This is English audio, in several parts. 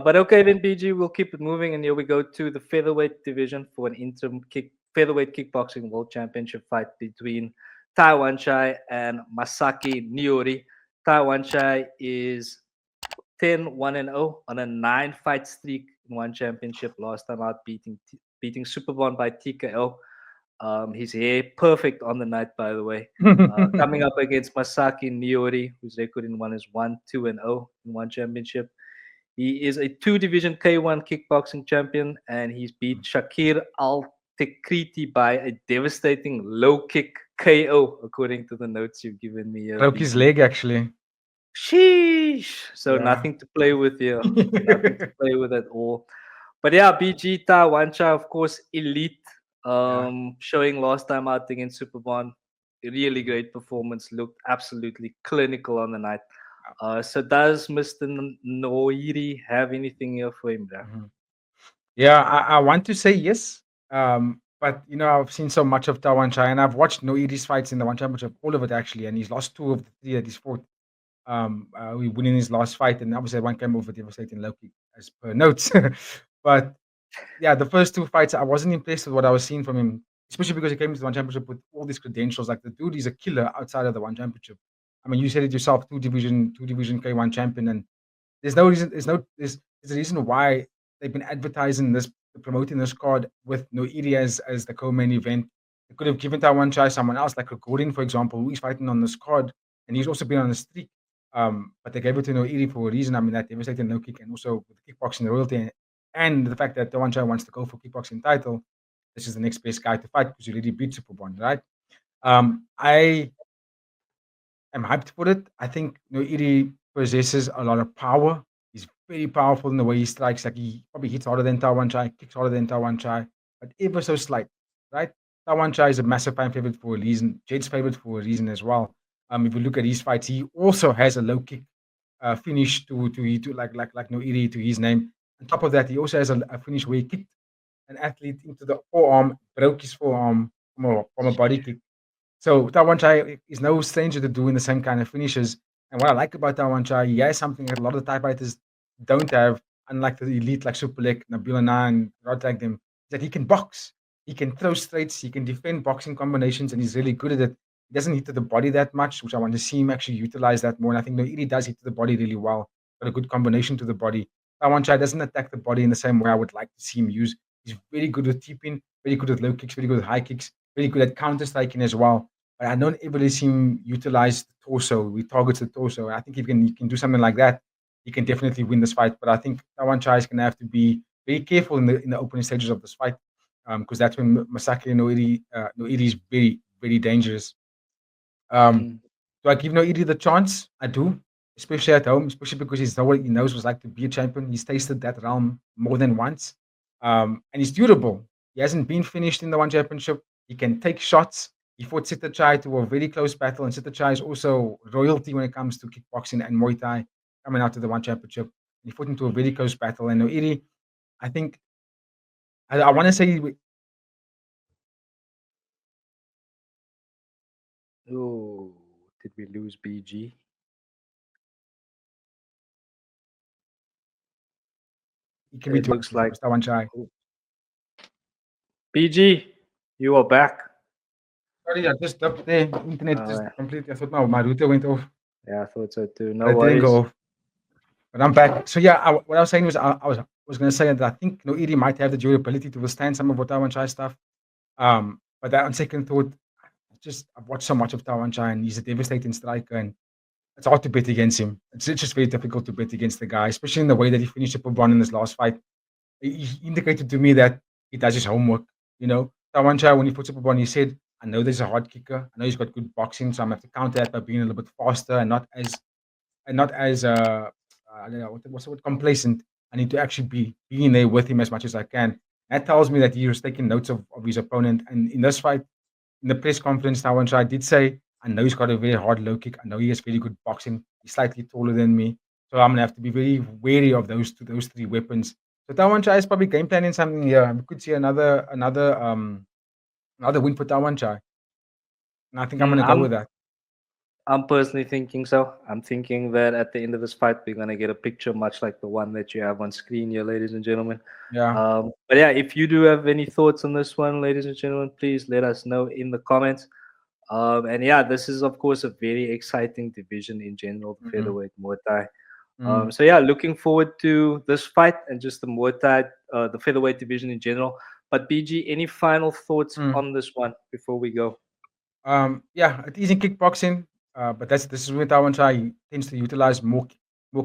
But okay, then BG, we'll keep it moving, and here we go to the featherweight division for an interim featherweight kickboxing world championship fight between Tawanchai and Masaki Noiri. Tawanchai is 10-1-0 on a 9 fight streak in one championship. Last time out, beating Superbond by TKO. His hair perfect on the night, by the way. Coming up against Masaki Noiri, whose record in one is 1-2-0 in one championship. He is a two-division K1 kickboxing champion, and he's beat Shakir Al Tekriti by a devastating low kick KO, according to the notes you've given me here, Broke his BG. leg actually. Sheesh. So Yeah. nothing to play with here. Nothing to play with at all. But yeah, BG Wancha, of course, elite. Yeah. Showing last time out against Superbond. Really great performance. Looked absolutely clinical on the night. So does Mr. Noiri have anything here for him there? Mhm. Yeah, I want to say yes. But I've seen so much of Tawanchai, and I've watched Noiri's fights in the one championship, all of it actually, and he's lost two of the three that he's fought. We win in his last fight, and obviously one came over devastating low kick as per notes. But yeah, the first two fights, I wasn't impressed with what I was seeing from him, especially because he came to the one championship with all these credentials. Like the dude is a killer outside of the one championship. I mean, you said it yourself, two division K1 champion, and there's no reason. There's a reason why they've been advertising this, promoting this card with Noiri as the co-main event. They could have given that one try someone else, like a Gordon, for example, who is fighting on this card, and he's also been on the streak. But they gave it to Noiri for a reason. I mean, that devastating no kick, and also with kickboxing royalty, and the fact that the one try wants to go for kickboxing title. This is the next best guy to fight because he already beat Superbond, right? I am hyped for it. I think Noiri possesses a lot of power. He's very powerful in the way he strikes. Like he probably hits harder than Tawanchai, kicks harder than Tawanchai, but ever so slight, right? Tawanchai is a massive fan favorite for a reason. Jed's favorite for a reason as well. If you look at his fights, he also has a low kick finish to like Noiri to his name. On top of that, he also has a finish where he kicked an athlete into the forearm, broke his forearm from a body kick. So Tawanchai is no stranger to doing the same kind of finishes. And what I like about Tawanchai, he has something that a lot of the typewriters don't have, unlike the elite like Superlek, Nabila Na, and Rod like them, is that he can box. He can throw straights, he can defend boxing combinations, and he's really good at it. He doesn't hit to the body that much, which I want to see him actually utilize that more. And I think Noiri does hit to the body really well, got a good combination to the body. Tawanchai doesn't attack the body in the same way I would like to see him use. He's very good with tipping, very good with low kicks, very good with high kicks, very good at counter striking as well. But I don't ever really see him utilize the torso. He targets the torso. I think if he can do something like that, he can definitely win this fight. But I think Tawanchai is going to have to be very careful in the opening stages of this fight, because that's when Masaki Noiri is very, very dangerous. Um, Mm. do I give Noiri the chance? I do, especially at home, especially because he knows what it's like to be a champion. He's tasted that realm more than once, and he's durable. He hasn't been finished in the one championship. He can take shots. He fought Sitachai to a very close battle, and Sitachai is also royalty when it comes to kickboxing and Muay Thai coming out to the one championship. He fought into a very close battle, and Noiri, I think, I want to say Oh, did we lose BG? he can be It too looks like because Tawanchai. oh, BG, you are back. Sorry, I just up there. Internet just Uh, completely. I thought my router went off, yeah, I thought so too. but No it didn't go worries. off. But I'm back. So yeah, what I was saying was I was going to say that I think Noiri might have the durability to withstand some of what Tawanchai stuff. But that on second thought, I've watched so much of Tawanchai, and he's a devastating striker, and it's hard to bet against him. It's just very difficult to bet against the guy, especially in the way that he finished Super One in his last fight. He indicated to me that he does his homework. Tawanchai, when he fought Super One, he said, "I know there's a hard kicker. I know he's got good boxing, so I'm gonna have to counter that by being a little bit faster and not as I don't know what's the word, complacent. I need to actually be in there with him as much as I can." That tells me that he was taking notes of his opponent. And in this fight, in the press conference, Tawanchai did say, "I know he's got a very hard low kick. I know he has very good boxing. He's slightly taller than me, so I'm gonna have to be very wary of those three weapons." So Tawanchai is probably game planning something here. We could see another win for Tawanchai, and I think I'm Mm, gonna go I'm with that. I'm personally thinking so. I'm thinking that at the end of this fight, we're gonna get a picture much like the one that you have on screen here, ladies and gentlemen. Yeah. But yeah, if you do have any thoughts on this one, ladies and gentlemen, please let us know in the comments. And yeah, this is of course a very exciting division in general, the Mm, featherweight Muay Thai. mm, So yeah, looking forward to this fight and just the Muay Thai, the featherweight division in general. But BG, any final thoughts mm. on this one before we go? Yeah, it is in kickboxing, but this is where Tawanchai tends to utilize more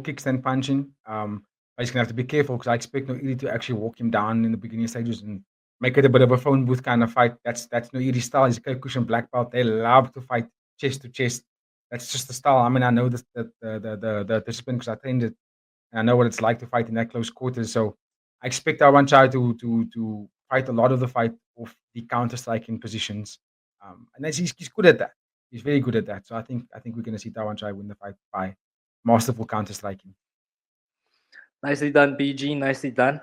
kicks than punching. But he's gonna have to be careful because I expect Noiri to actually walk him down in the beginning stages and make it a bit of a phone booth kind of fight. That's Noiri's style. He's a Kyokushin black belt. They love to fight chest to chest. That's just the style. I mean, I know this the discipline because I trained it and I know what it's like to fight in that close quarters. So I expect Tawanchai to fight a lot of the fight off the counter striking positions. And he's good at that. He's very good at that. So I think we're going to see Tawanchai win the fight by masterful counter striking. Nicely done, BG. Nicely done.